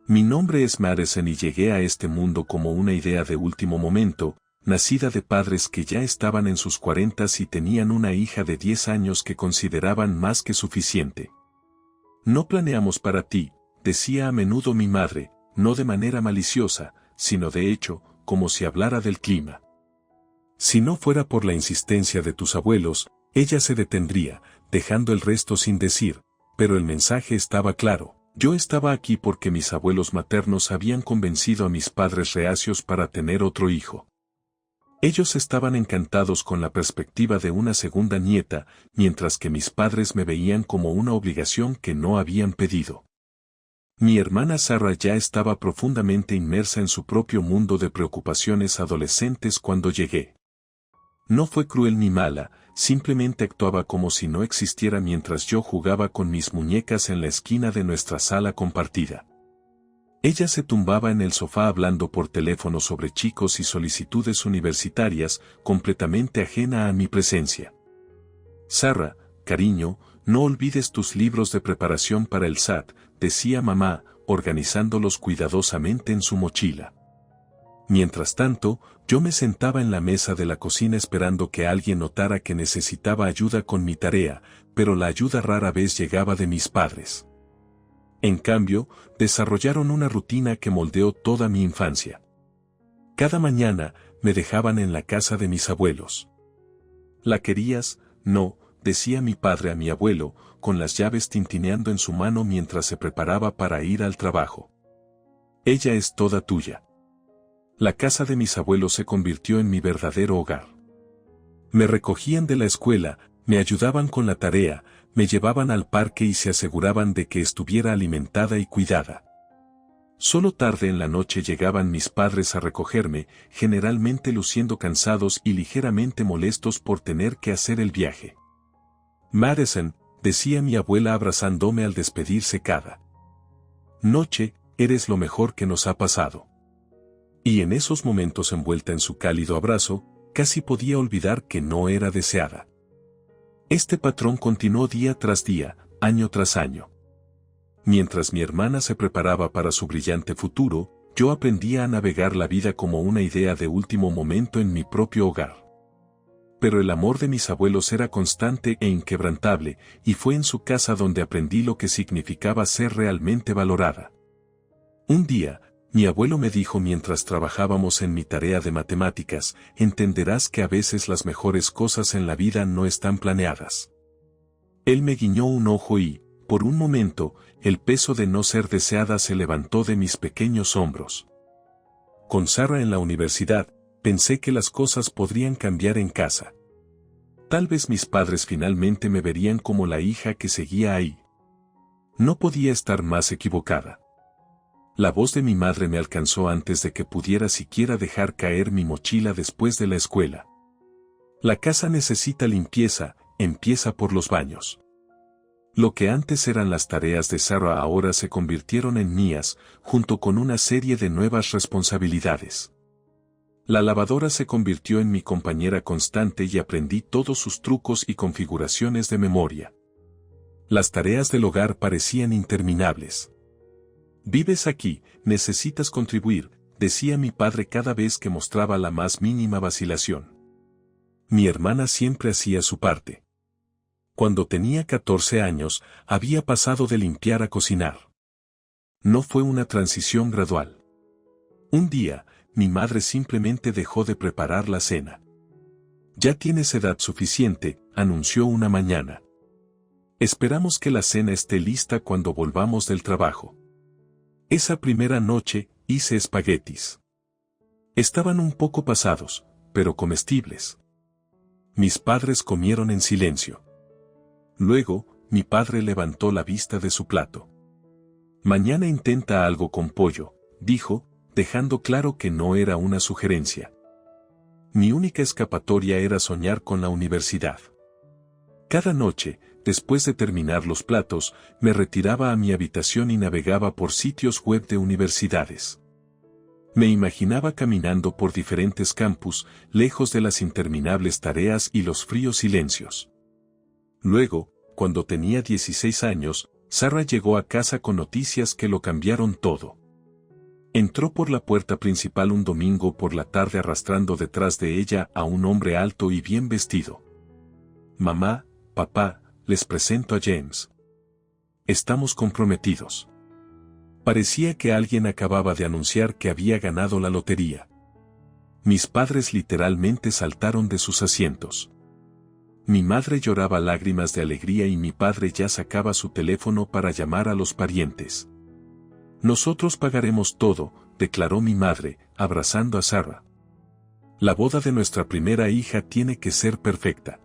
Mi nombre es Madison y llegué a este mundo como una idea de último momento, nacida de padres que ya estaban en sus 40 y tenían una hija de 10 años que consideraban más que suficiente. No planeamos para ti, decía a menudo mi madre, no de manera maliciosa, sino de hecho, como si hablara del clima. Si no fuera por la insistencia de tus abuelos, ella se detendría, dejando el resto sin decir, pero el mensaje estaba claro. Yo estaba aquí porque mis abuelos maternos habían convencido a mis padres reacios para tener otro hijo. Ellos estaban encantados con la perspectiva de una segunda nieta, mientras que mis padres me veían como una obligación que no habían pedido. Mi hermana Sarah ya estaba profundamente inmersa en su propio mundo de preocupaciones adolescentes cuando llegué. No fue cruel ni mala, simplemente actuaba como si no existiera mientras yo jugaba con mis muñecas en la esquina de nuestra sala compartida. Ella se tumbaba en el sofá hablando por teléfono sobre chicos y solicitudes universitarias, completamente ajena a mi presencia. Sarah, cariño, no olvides tus libros de preparación para el SAT, decía mamá, organizándolos cuidadosamente en su mochila. Mientras tanto, yo me sentaba en la mesa de la cocina esperando que alguien notara que necesitaba ayuda con mi tarea, pero la ayuda rara vez llegaba de mis padres. En cambio, desarrollaron una rutina que moldeó toda mi infancia. Cada mañana, me dejaban en la casa de mis abuelos. ¿La querías? No, decía mi padre a mi abuelo, con las llaves tintineando en su mano mientras se preparaba para ir al trabajo. Ella es toda tuya. La casa de mis abuelos se convirtió en mi verdadero hogar. Me recogían de la escuela, me ayudaban con la tarea, me llevaban al parque y se aseguraban de que estuviera alimentada y cuidada. Solo tarde en la noche llegaban mis padres a recogerme, generalmente luciendo cansados y ligeramente molestos por tener que hacer el viaje. Madison, decía mi abuela abrazándome al despedirse cada noche, eres lo mejor que nos ha pasado. Y en esos momentos envuelta en su cálido abrazo, casi podía olvidar que no era deseada. Este patrón continuó día tras día, año tras año. Mientras mi hermana se preparaba para su brillante futuro, yo aprendía a navegar la vida como una idea de último momento en mi propio hogar. Pero el amor de mis abuelos era constante e inquebrantable, y fue en su casa donde aprendí lo que significaba ser realmente valorada. Un día, mi abuelo me dijo mientras trabajábamos en mi tarea de matemáticas, entenderás que a veces las mejores cosas en la vida no están planeadas. Él me guiñó un ojo y, por un momento, el peso de no ser deseada se levantó de mis pequeños hombros. Con Sarah en la universidad, pensé que las cosas podrían cambiar en casa. Tal vez mis padres finalmente me verían como la hija que seguía ahí. No podía estar más equivocada. La voz de mi madre me alcanzó antes de que pudiera siquiera dejar caer mi mochila después de la escuela. La casa necesita limpieza, empieza por los baños. Lo que antes eran las tareas de Sarah ahora se convirtieron en mías, junto con una serie de nuevas responsabilidades. La lavadora se convirtió en mi compañera constante y aprendí todos sus trucos y configuraciones de memoria. Las tareas del hogar parecían interminables. Vives aquí, necesitas contribuir, decía mi padre cada vez que mostraba la más mínima vacilación. Mi hermana siempre hacía su parte. Cuando tenía 14 años, había pasado de limpiar a cocinar. No fue una transición gradual. Un día, mi madre simplemente dejó de preparar la cena. Ya tienes edad suficiente, anunció una mañana. Esperamos que la cena esté lista cuando volvamos del trabajo. Esa primera noche, hice espaguetis. Estaban un poco pasados, pero comestibles. Mis padres comieron en silencio. Luego, mi padre levantó la vista de su plato. Mañana intenta algo con pollo, dijo, dejando claro que no era una sugerencia. Mi única escapatoria era soñar con la universidad. Cada noche, después de terminar los platos, me retiraba a mi habitación y navegaba por sitios web de universidades. Me imaginaba caminando por diferentes campus, lejos de las interminables tareas y los fríos silencios. Luego, cuando tenía 16 años, Sarah llegó a casa con noticias que lo cambiaron todo. Entró por la puerta principal un domingo por la tarde arrastrando detrás de ella a un hombre alto y bien vestido. Mamá, papá, les presento a James. Estamos comprometidos. Parecía que alguien acababa de anunciar que había ganado la lotería. Mis padres literalmente saltaron de sus asientos. Mi madre lloraba lágrimas de alegría y mi padre ya sacaba su teléfono para llamar a los parientes. Nosotros pagaremos todo, declaró mi madre, abrazando a Sarah. La boda de nuestra primera hija tiene que ser perfecta.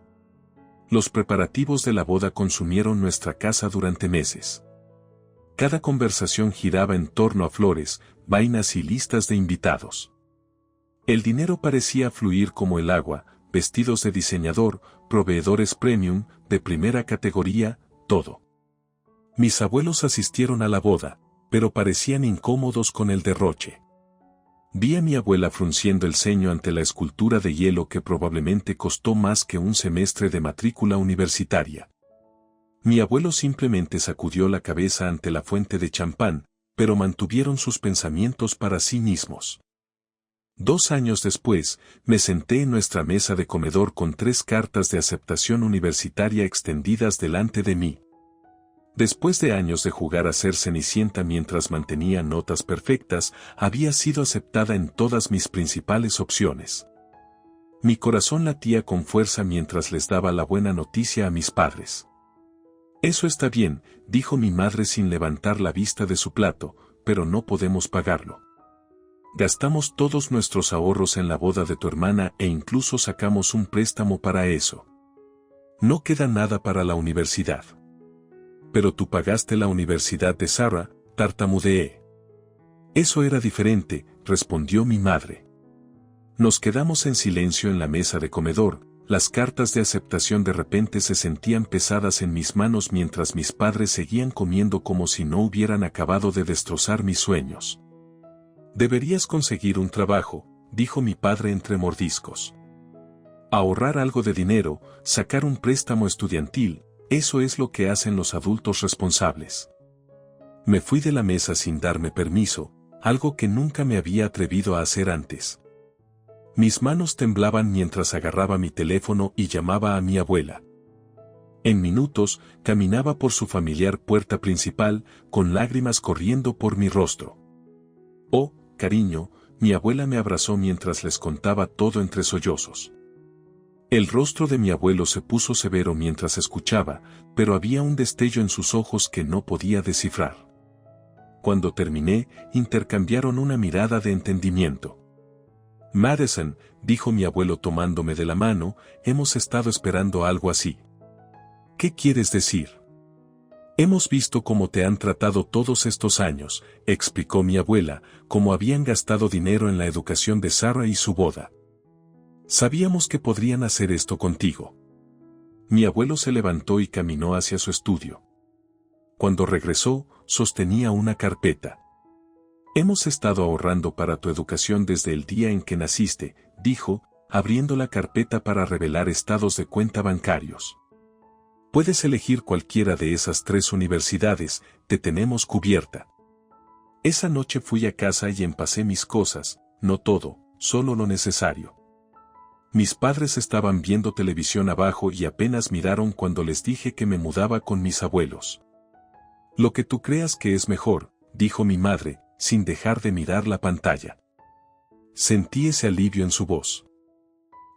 Los preparativos de la boda consumieron nuestra casa durante meses. Cada conversación giraba en torno a flores, vainas y listas de invitados. El dinero parecía fluir como el agua, vestidos de diseñador, proveedores premium, de primera categoría, todo. Mis abuelos asistieron a la boda, pero parecían incómodos con el derroche. Vi a mi abuela frunciendo el ceño ante la escultura de hielo que probablemente costó más que un semestre de matrícula universitaria. Mi abuelo simplemente sacudió la cabeza ante la fuente de champán, pero mantuvieron sus pensamientos para sí mismos. 2 años después, me senté en nuestra mesa de comedor con 3 cartas de aceptación universitaria extendidas delante de mí. Después de años de jugar a ser Cenicienta mientras mantenía notas perfectas, había sido aceptada en todas mis principales opciones. Mi corazón latía con fuerza mientras les daba la buena noticia a mis padres. Eso está bien, dijo mi madre sin levantar la vista de su plato, pero no podemos pagarlo. Gastamos todos nuestros ahorros en la boda de tu hermana e incluso sacamos un préstamo para eso. No queda nada para la universidad. Pero tú pagaste la universidad de Sarah, tartamudeé. Eso era diferente, respondió mi madre. Nos quedamos en silencio en la mesa de comedor, las cartas de aceptación de repente se sentían pesadas en mis manos mientras mis padres seguían comiendo como si no hubieran acabado de destrozar mis sueños. Deberías conseguir un trabajo, dijo mi padre entre mordiscos. Ahorrar algo de dinero, sacar un préstamo estudiantil, eso es lo que hacen los adultos responsables. Me fui de la mesa sin darme permiso, algo que nunca me había atrevido a hacer antes. Mis manos temblaban mientras agarraba mi teléfono y llamaba a mi abuela. En minutos, caminaba por su familiar puerta principal, con lágrimas corriendo por mi rostro. Oh, cariño, mi abuela me abrazó mientras les contaba todo entre sollozos. El rostro de mi abuelo se puso severo mientras escuchaba, pero había un destello en sus ojos que no podía descifrar. Cuando terminé, intercambiaron una mirada de entendimiento. Madison, dijo mi abuelo tomándome de la mano, hemos estado esperando algo así. ¿Qué quieres decir? Hemos visto cómo te han tratado todos estos años, explicó mi abuela, cómo habían gastado dinero en la educación de Sarah y su boda. Sabíamos que podrían hacer esto contigo. Mi abuelo se levantó y caminó hacia su estudio. Cuando regresó, sostenía una carpeta. Hemos estado ahorrando para tu educación desde el día en que naciste, dijo, abriendo la carpeta para revelar estados de cuenta bancarios. Puedes elegir cualquiera de esas 3 universidades, te tenemos cubierta. Esa noche fui a casa y empacé mis cosas, no todo, solo lo necesario. Mis padres estaban viendo televisión abajo y apenas miraron cuando les dije que me mudaba con mis abuelos. Lo que tú creas que es mejor, dijo mi madre, sin dejar de mirar la pantalla. Sentí ese alivio en su voz.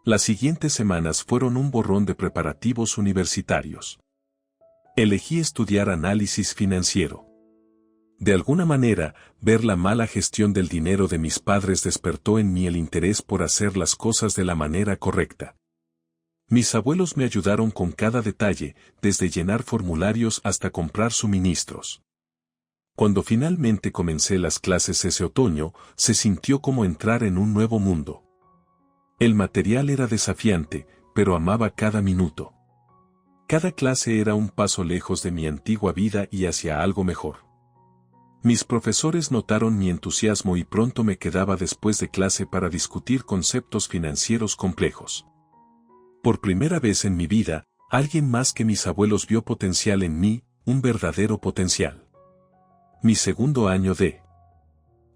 Las siguientes semanas fueron un borrón de preparativos universitarios. Elegí estudiar análisis financiero. De alguna manera, ver la mala gestión del dinero de mis padres despertó en mí el interés por hacer las cosas de la manera correcta. Mis abuelos me ayudaron con cada detalle, desde llenar formularios hasta comprar suministros. Cuando finalmente comencé las clases ese otoño, se sintió como entrar en un nuevo mundo. El material era desafiante, pero amaba cada minuto. Cada clase era un paso lejos de mi antigua vida y hacia algo mejor. Mis profesores notaron mi entusiasmo y pronto me quedaba después de clase para discutir conceptos financieros complejos. Por primera vez en mi vida, alguien más que mis abuelos vio potencial en mí, un verdadero potencial. Mi segundo año de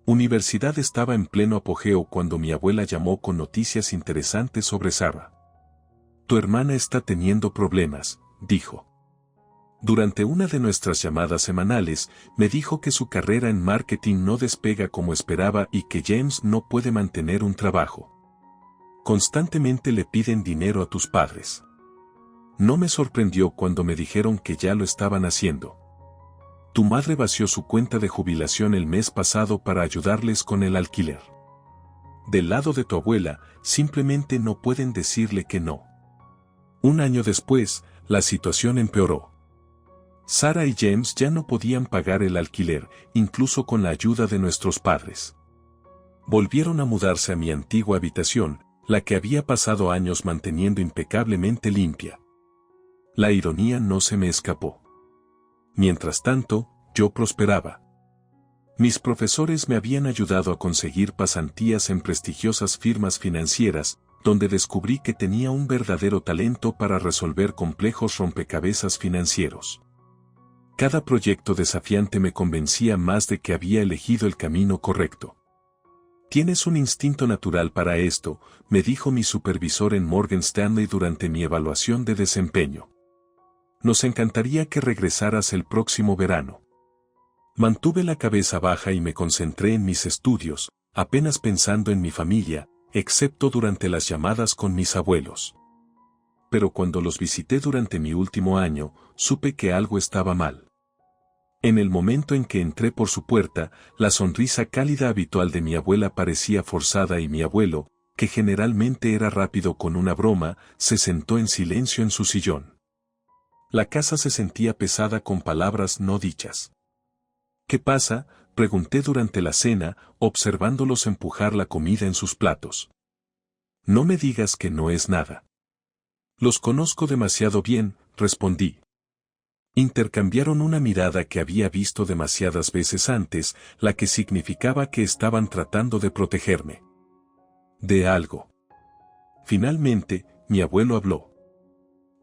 Universidad estaba en pleno apogeo cuando mi abuela llamó con noticias interesantes sobre Sarah. Tu hermana está teniendo problemas, dijo. Durante una de nuestras llamadas semanales, me dijo que su carrera en marketing no despega como esperaba y que James no puede mantener un trabajo. Constantemente le piden dinero a tus padres. No me sorprendió cuando me dijeron que ya lo estaban haciendo. Tu madre vació su cuenta de jubilación el mes pasado para ayudarles con el alquiler. Del lado de tu abuela, simplemente no pueden decirle que no. Un año después, la situación empeoró. Sarah y James ya no podían pagar el alquiler, incluso con la ayuda de nuestros padres. Volvieron a mudarse a mi antigua habitación, la que había pasado años manteniendo impecablemente limpia. La ironía no se me escapó. Mientras tanto, yo prosperaba. Mis profesores me habían ayudado a conseguir pasantías en prestigiosas firmas financieras, donde descubrí que tenía un verdadero talento para resolver complejos rompecabezas financieros. Cada proyecto desafiante me convencía más de que había elegido el camino correcto. Tienes un instinto natural para esto, me dijo mi supervisor en Morgan Stanley durante mi evaluación de desempeño. Nos encantaría que regresaras el próximo verano. Mantuve la cabeza baja y me concentré en mis estudios, apenas pensando en mi familia, excepto durante las llamadas con mis abuelos. Pero cuando los visité durante mi último año, supe que algo estaba mal. En el momento en que entré por su puerta, la sonrisa cálida habitual de mi abuela parecía forzada y mi abuelo, que generalmente era rápido con una broma, se sentó en silencio en su sillón. La casa se sentía pesada con palabras no dichas. ¿Qué pasa?, pregunté durante la cena, observándolos empujar la comida en sus platos. No me digas que no es nada. Los conozco demasiado bien, respondí. Intercambiaron una mirada que había visto demasiadas veces antes, la que significaba que estaban tratando de protegerme. De algo. Finalmente, mi abuelo habló.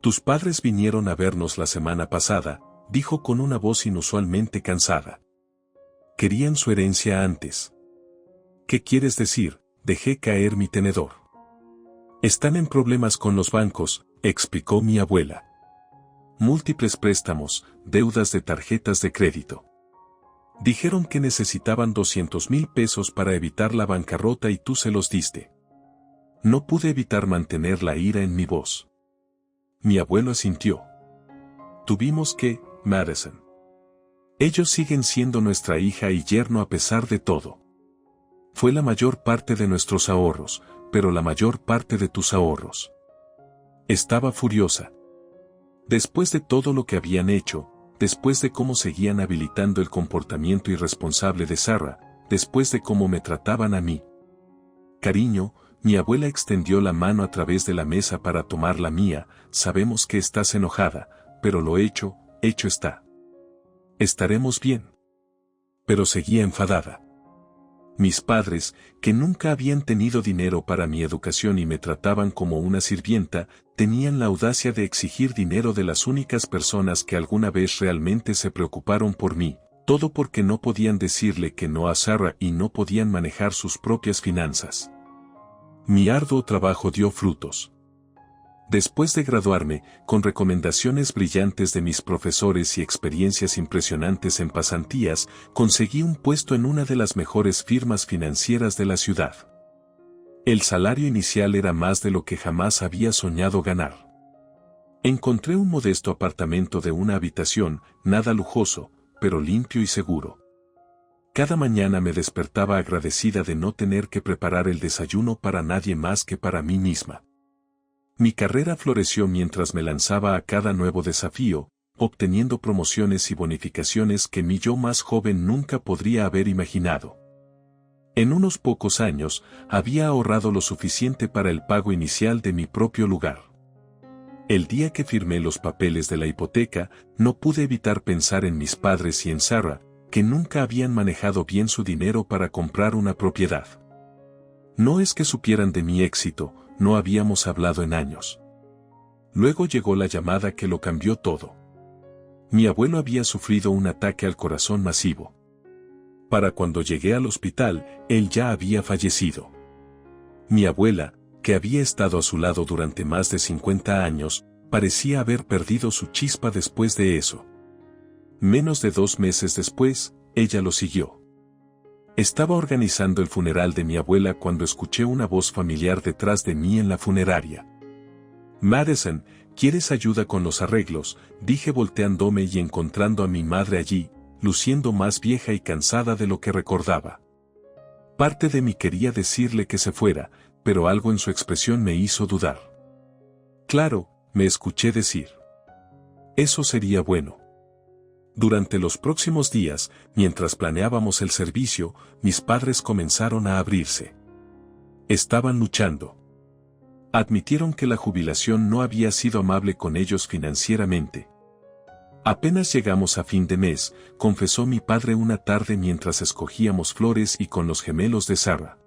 Tus padres vinieron a vernos la semana pasada, dijo con una voz inusualmente cansada. Querían su herencia antes. ¿Qué quieres decir? Dejé caer mi tenedor. Están en problemas con los bancos, explicó mi abuela. Múltiples préstamos, deudas de tarjetas de crédito. Dijeron que necesitaban 200,000 pesos para evitar la bancarrota y tú se los diste. No pude evitar mantener la ira en mi voz. Mi abuelo asintió. Tuvimos que, Madison. Ellos siguen siendo nuestra hija y yerno a pesar de todo. Fue la mayor parte de nuestros ahorros, pero la mayor parte de tus ahorros. Estaba furiosa. Después de todo lo que habían hecho, después de cómo seguían habilitando el comportamiento irresponsable de Sarah, después de cómo me trataban a mí. Cariño, mi abuela extendió la mano a través de la mesa para tomar la mía, sabemos que estás enojada, pero lo hecho está. Estaremos bien. Pero seguía enfadada. Mis padres, que nunca habían tenido dinero para mi educación y me trataban como una sirvienta, tenían la audacia de exigir dinero de las únicas personas que alguna vez realmente se preocuparon por mí, todo porque no podían decirle que no a Sarah y no podían manejar sus propias finanzas. Mi arduo trabajo dio frutos. Después de graduarme, con recomendaciones brillantes de mis profesores y experiencias impresionantes en pasantías, conseguí un puesto en una de las mejores firmas financieras de la ciudad. El salario inicial era más de lo que jamás había soñado ganar. Encontré un modesto apartamento de una habitación, nada lujoso, pero limpio y seguro. Cada mañana me despertaba agradecida de no tener que preparar el desayuno para nadie más que para mí misma. Mi carrera floreció mientras me lanzaba a cada nuevo desafío, obteniendo promociones y bonificaciones que mi yo más joven nunca podría haber imaginado. En unos pocos años, había ahorrado lo suficiente para el pago inicial de mi propio lugar. El día que firmé los papeles de la hipoteca, no pude evitar pensar en mis padres y en Sarah, que nunca habían manejado bien su dinero para comprar una propiedad. No es que supieran de mi éxito, no habíamos hablado en años. Luego llegó la llamada que lo cambió todo. Mi abuelo había sufrido un ataque al corazón masivo. Para cuando llegué al hospital, él ya había fallecido. Mi abuela, que había estado a su lado durante más de 50 años, parecía haber perdido su chispa después de eso. Menos de 2 meses después, ella lo siguió. Estaba organizando el funeral de mi abuela cuando escuché una voz familiar detrás de mí en la funeraria. Madison, ¿quieres ayuda con los arreglos?, dije volteándome y encontrando a mi madre allí, luciendo más vieja y cansada de lo que recordaba. Parte de mí quería decirle que se fuera, pero algo en su expresión me hizo dudar. Claro, me escuché decir. Eso sería bueno. Durante los próximos días, mientras planeábamos el servicio, mis padres comenzaron a abrirse. Estaban luchando. Admitieron que la jubilación no había sido amable con ellos financieramente. Apenas llegamos a fin de mes, confesó mi padre una tarde mientras escogíamos flores y con los gemelos de Sarah.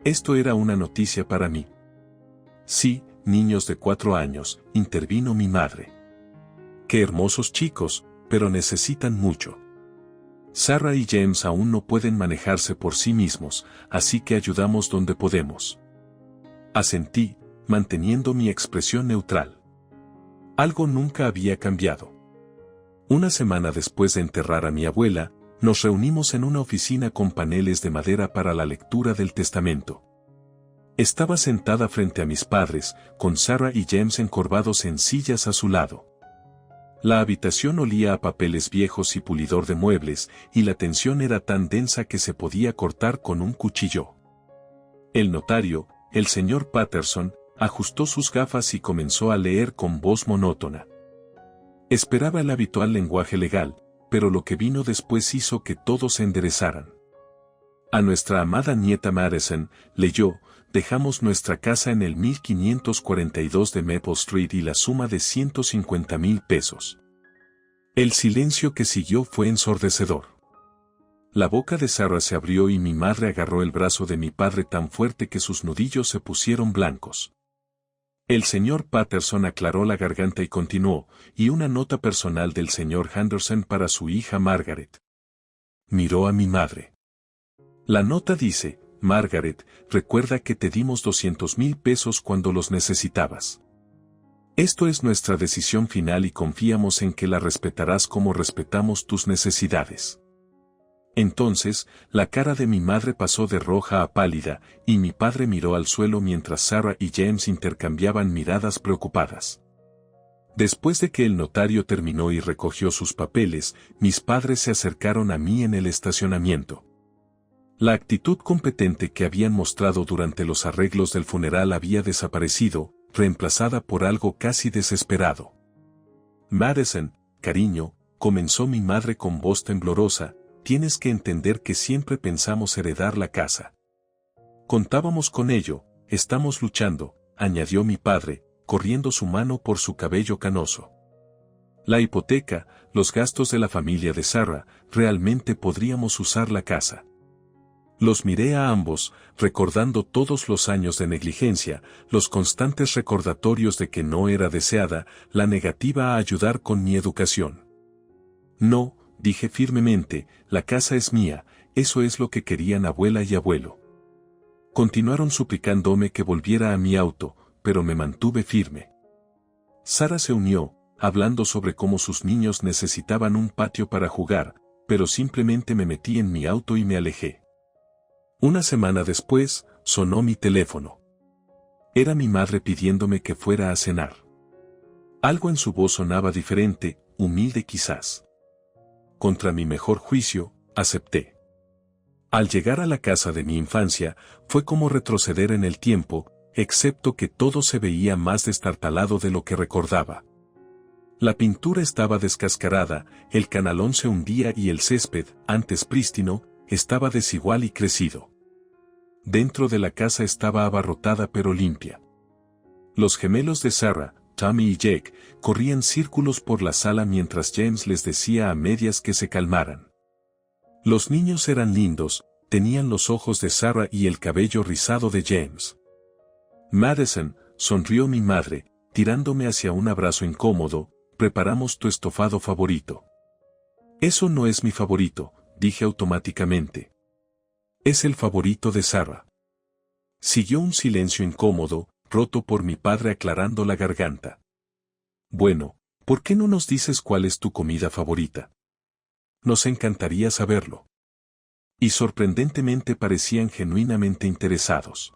Esto era una noticia para mí. Sí, niños de 4 años, intervino mi madre. Qué hermosos chicos, pero necesitan mucho. Sarah y James aún no pueden manejarse por sí mismos, así que ayudamos donde podemos. Asentí, manteniendo mi expresión neutral. Algo nunca había cambiado. Una semana después de enterrar a mi abuela, nos reunimos en una oficina con paneles de madera para la lectura del testamento. Estaba sentada frente a mis padres, con Sarah y James encorvados en sillas a su lado. La habitación olía a papeles viejos y pulidor de muebles, y la tensión era tan densa que se podía cortar con un cuchillo. El notario, el señor Patterson, ajustó sus gafas y comenzó a leer con voz monótona. Esperaba el habitual lenguaje legal, pero lo que vino después hizo que todos se enderezaran. A nuestra amada nieta Madison, leyó, dejamos nuestra casa en el 1542 de Maple Street y la suma de 150,000 pesos. El silencio que siguió fue ensordecedor. La boca de Sarah se abrió y mi madre agarró el brazo de mi padre tan fuerte que sus nudillos se pusieron blancos. El señor Patterson aclaró la garganta y continuó, y una nota personal del señor Henderson para su hija Margaret. Miró a mi madre. La nota dice, Margaret, recuerda que te dimos 200,000 pesos cuando los necesitabas. Esto es nuestra decisión final y confiamos en que la respetarás como respetamos tus necesidades. Entonces, la cara de mi madre pasó de roja a pálida, y mi padre miró al suelo mientras Sarah y James intercambiaban miradas preocupadas. Después de que el notario terminó y recogió sus papeles, mis padres se acercaron a mí en el estacionamiento. La actitud competente que habían mostrado durante los arreglos del funeral había desaparecido, reemplazada por algo casi desesperado. Madison, cariño, comenzó mi madre con voz temblorosa, tienes que entender que siempre pensamos heredar la casa. Contábamos con ello, estamos luchando, añadió mi padre, corriendo su mano por su cabello canoso. La hipoteca, los gastos de la familia de Sarah, realmente podríamos usar la casa. Los miré a ambos, recordando todos los años de negligencia, los constantes recordatorios de que no era deseada, la negativa a ayudar con mi educación. No, dije firmemente, la casa es mía, eso es lo que querían abuela y abuelo. Continuaron suplicándome que volviera a mi auto, pero me mantuve firme. Sarah se unió, hablando sobre cómo sus niños necesitaban un patio para jugar, pero simplemente me metí en mi auto y me alejé. Una semana después, sonó mi teléfono. Era mi madre pidiéndome que fuera a cenar. Algo en su voz sonaba diferente, humilde quizás. Contra mi mejor juicio, acepté. Al llegar a la casa de mi infancia, fue como retroceder en el tiempo, excepto que todo se veía más destartalado de lo que recordaba. La pintura estaba descascarada, el canalón se hundía y el césped, antes prístino, estaba desigual y crecido. Dentro de la casa estaba abarrotada pero limpia. Los gemelos de Sarah, Tommy y Jake, corrían círculos por la sala mientras James les decía a medias que se calmaran. Los niños eran lindos, tenían los ojos de Sarah y el cabello rizado de James. Madison, sonrió mi madre, tirándome hacia un abrazo incómodo, preparamos tu estofado favorito. Eso no es mi favorito, dije automáticamente. Es el favorito de Sarah. Siguió un silencio incómodo, roto por mi padre aclarando la garganta. Bueno, ¿por qué no nos dices cuál es tu comida favorita? Nos encantaría saberlo. Y sorprendentemente parecían genuinamente interesados.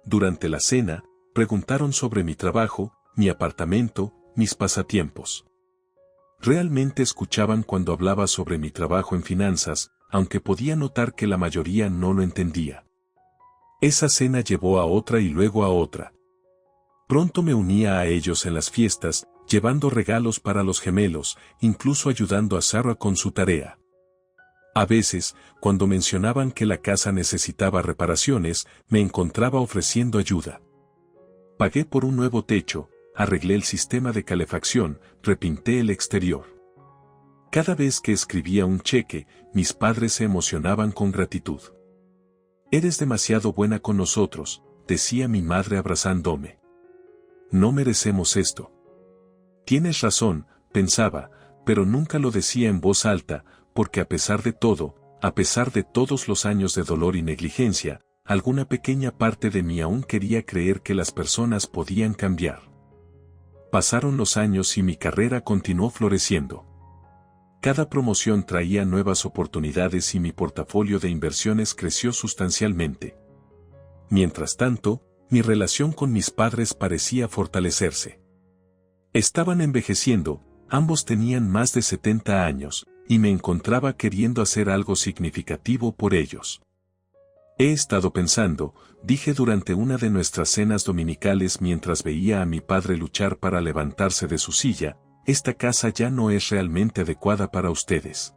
Durante la cena, preguntaron sobre mi trabajo, mi apartamento, mis pasatiempos. Realmente escuchaban cuando hablaba sobre mi trabajo en finanzas, aunque podía notar que la mayoría no lo entendía. Esa cena llevó a otra y luego a otra. Pronto me unía a ellos en las fiestas, llevando regalos para los gemelos, incluso ayudando a Sarah con su tarea. A veces, cuando mencionaban que la casa necesitaba reparaciones, me encontraba ofreciendo ayuda. Pagué por un nuevo techo, arreglé el sistema de calefacción, repinté el exterior. Cada vez que escribía un cheque, mis padres se emocionaban con gratitud. Eres demasiado buena con nosotros, decía mi madre abrazándome. No merecemos esto. Tienes razón, pensaba, pero nunca lo decía en voz alta, porque a pesar de todo, a pesar de todos los años de dolor y negligencia, alguna pequeña parte de mí aún quería creer que las personas podían cambiar. Pasaron los años y mi carrera continuó floreciendo. Cada promoción traía nuevas oportunidades y mi portafolio de inversiones creció sustancialmente. Mientras tanto, mi relación con mis padres parecía fortalecerse. Estaban envejeciendo, ambos tenían más de 70 años, y me encontraba queriendo hacer algo significativo por ellos. He estado pensando, dije durante una de nuestras cenas dominicales mientras veía a mi padre luchar para levantarse de su silla, esta casa ya no es realmente adecuada para ustedes.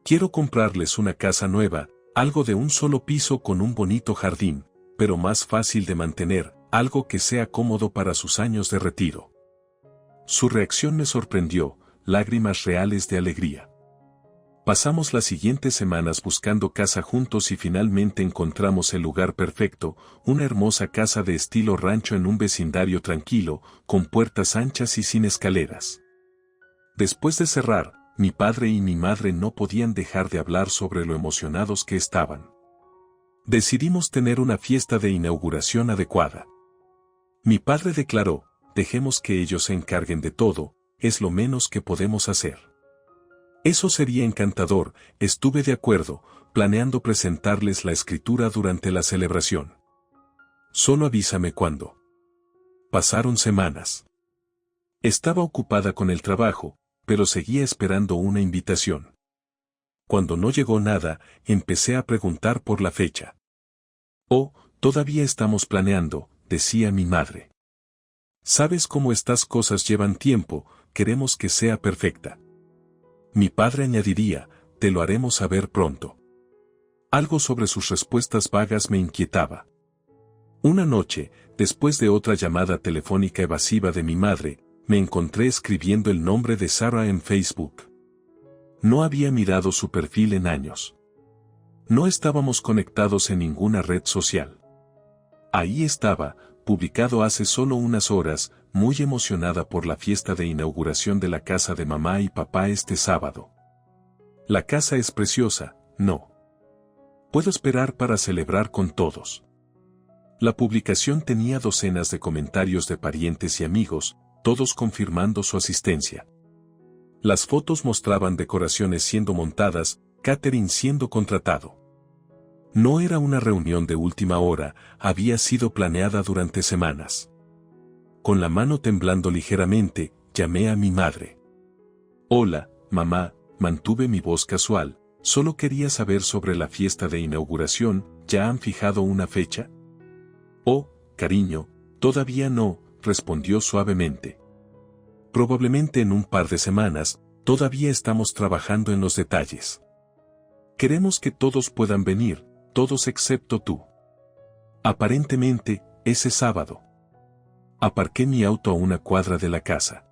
Quiero comprarles una casa nueva, algo de un solo piso con un bonito jardín, pero más fácil de mantener, algo que sea cómodo para sus años de retiro. Su reacción me sorprendió, lágrimas reales de alegría. Pasamos las siguientes semanas buscando casa juntos y finalmente encontramos el lugar perfecto, una hermosa casa de estilo rancho en un vecindario tranquilo, con puertas anchas y sin escaleras. Después de cerrar, mi padre y mi madre no podían dejar de hablar sobre lo emocionados que estaban. Decidimos tener una fiesta de inauguración adecuada. Mi padre declaró, dejemos que ellos se encarguen de todo, es lo menos que podemos hacer. Eso sería encantador, estuve de acuerdo, planeando presentarles la escritura durante la celebración. Solo avísame cuándo. Pasaron semanas. Estaba ocupada con el trabajo, pero seguía esperando una invitación. Cuando no llegó nada, empecé a preguntar por la fecha. Oh, todavía estamos planeando, decía mi madre. Sabes cómo estas cosas llevan tiempo, queremos que sea perfecta. Mi padre añadiría, te lo haremos saber pronto. Algo sobre sus respuestas vagas me inquietaba. Una noche, después de otra llamada telefónica evasiva de mi madre, me encontré escribiendo el nombre de Sarah en Facebook. No había mirado su perfil en años. No estábamos conectados en ninguna red social. Ahí estaba, publicado hace solo unas horas, muy emocionada por la fiesta de inauguración de la casa de mamá y papá este sábado. La casa es preciosa, ¿no? Puedo esperar para celebrar con todos. La publicación tenía docenas de comentarios de parientes y amigos, todos confirmando su asistencia. Las fotos mostraban decoraciones siendo montadas, catering siendo contratado. No era una reunión de última hora, había sido planeada durante semanas. Con la mano temblando ligeramente, llamé a mi madre. Hola, mamá, mantuve mi voz casual, solo quería saber sobre la fiesta de inauguración, ¿ya han fijado una fecha? Oh, cariño, todavía no, respondió suavemente. Probablemente en un par de semanas, todavía estamos trabajando en los detalles. Queremos que todos puedan venir, todos excepto tú. Aparentemente, ese sábado. Aparqué mi auto a una cuadra de la casa.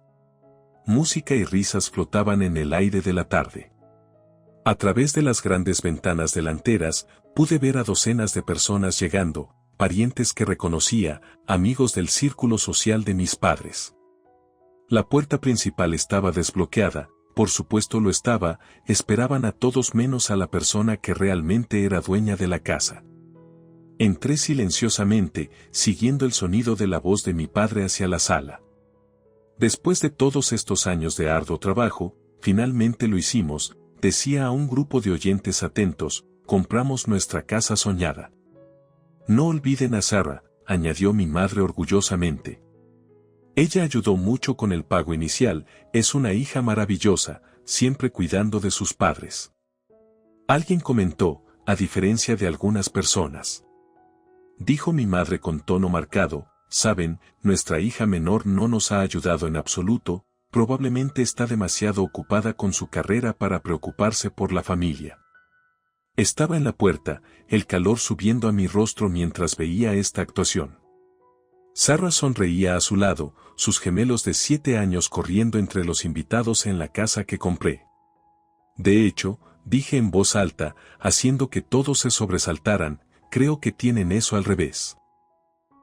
Música y risas flotaban en el aire de la tarde. A través de las grandes ventanas delanteras, pude ver a docenas de personas llegando, parientes que reconocía, amigos del círculo social de mis padres. La puerta principal estaba desbloqueada, por supuesto lo estaba, esperaban a todos menos a la persona que realmente era dueña de la casa. Entré silenciosamente, siguiendo el sonido de la voz de mi padre hacia la sala. Después de todos estos años de arduo trabajo, finalmente lo hicimos, decía a un grupo de oyentes atentos, compramos nuestra casa soñada. No olviden a Sarah, añadió mi madre orgullosamente. Ella ayudó mucho con el pago inicial, es una hija maravillosa, siempre cuidando de sus padres. Alguien comentó, a diferencia de algunas personas. Dijo mi madre con tono marcado, saben, nuestra hija menor no nos ha ayudado en absoluto, probablemente está demasiado ocupada con su carrera para preocuparse por la familia. Estaba en la puerta, el calor subiendo a mi rostro mientras veía esta actuación. Sarah sonreía a su lado, sus gemelos de 7 años corriendo entre los invitados en la casa que compré. De hecho, dije en voz alta, haciendo que todos se sobresaltaran, creo que tienen eso al revés.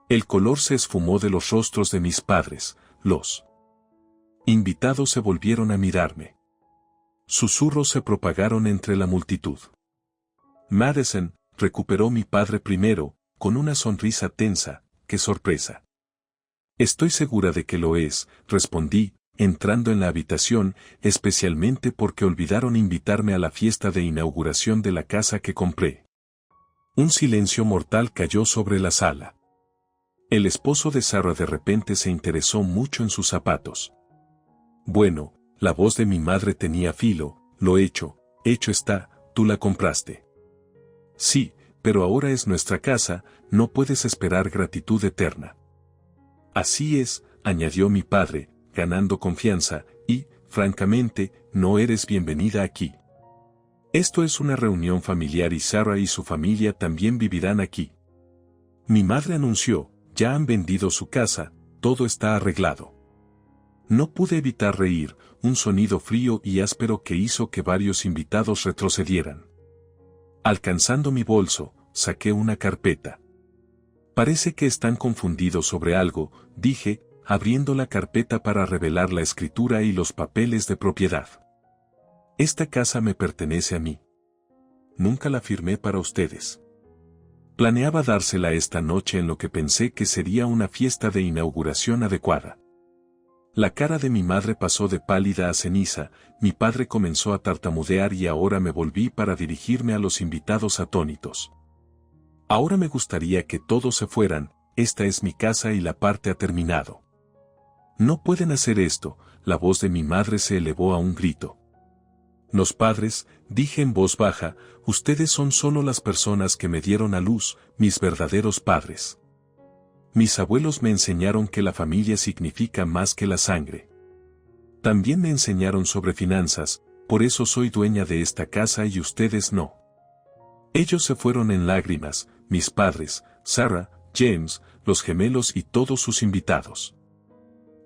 El color se esfumó de los rostros de mis padres, los invitados se volvieron a mirarme. Susurros se propagaron entre la multitud. Madison, recuperó mi padre primero, con una sonrisa tensa, ¡qué sorpresa! Estoy segura de que lo es, respondí, entrando en la habitación, especialmente porque olvidaron invitarme a la fiesta de inauguración de la casa que compré. Un silencio mortal cayó sobre la sala. El esposo de Sarah de repente se interesó mucho en sus zapatos. Bueno, la voz de mi madre tenía filo, lo hecho está, tú la compraste. Sí, pero ahora es nuestra casa, no puedes esperar gratitud eterna. Así es, añadió mi padre, ganando confianza, y, francamente, no eres bienvenida aquí. Esto es una reunión familiar y Sarah y su familia también vivirán aquí. Mi madre anunció, ya han vendido su casa, todo está arreglado. No pude evitar reír, un sonido frío y áspero que hizo que varios invitados retrocedieran. Alcanzando mi bolso, saqué una carpeta. Parece que están confundidos sobre algo, dije, abriendo la carpeta para revelar la escritura y los papeles de propiedad. Esta casa me pertenece a mí. Nunca la firmé para ustedes. Planeaba dársela esta noche en lo que pensé que sería una fiesta de inauguración adecuada. La cara de mi madre pasó de pálida a ceniza, mi padre comenzó a tartamudear y ahora me volví para dirigirme a los invitados atónitos. Ahora me gustaría que todos se fueran, esta es mi casa y la parte ha terminado. No pueden hacer esto, la voz de mi madre se elevó a un grito. Los padres, dije en voz baja, ustedes son solo las personas que me dieron a luz, mis verdaderos padres. Mis abuelos me enseñaron que la familia significa más que la sangre. También me enseñaron sobre finanzas, por eso soy dueña de esta casa y ustedes no. Ellos se fueron en lágrimas, mis padres, Sarah, James, los gemelos y todos sus invitados.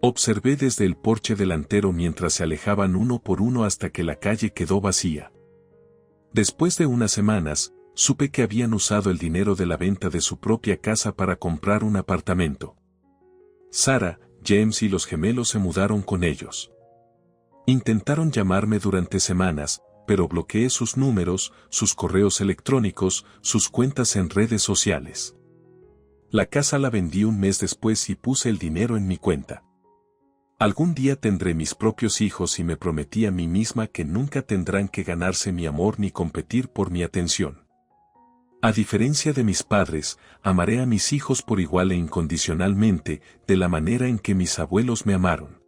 Observé desde el porche delantero mientras se alejaban uno por uno hasta que la calle quedó vacía. Después de unas semanas, supe que habían usado el dinero de la venta de su propia casa para comprar un apartamento. Sarah, James y los gemelos se mudaron con ellos. Intentaron llamarme durante semanas, pero bloqueé sus números, sus correos electrónicos, sus cuentas en redes sociales. La casa la vendí un mes después y puse el dinero en mi cuenta. Algún día tendré mis propios hijos y me prometí a mí misma que nunca tendrán que ganarse mi amor ni competir por mi atención. A diferencia de mis padres, amaré a mis hijos por igual e incondicionalmente, de la manera en que mis abuelos me amaron.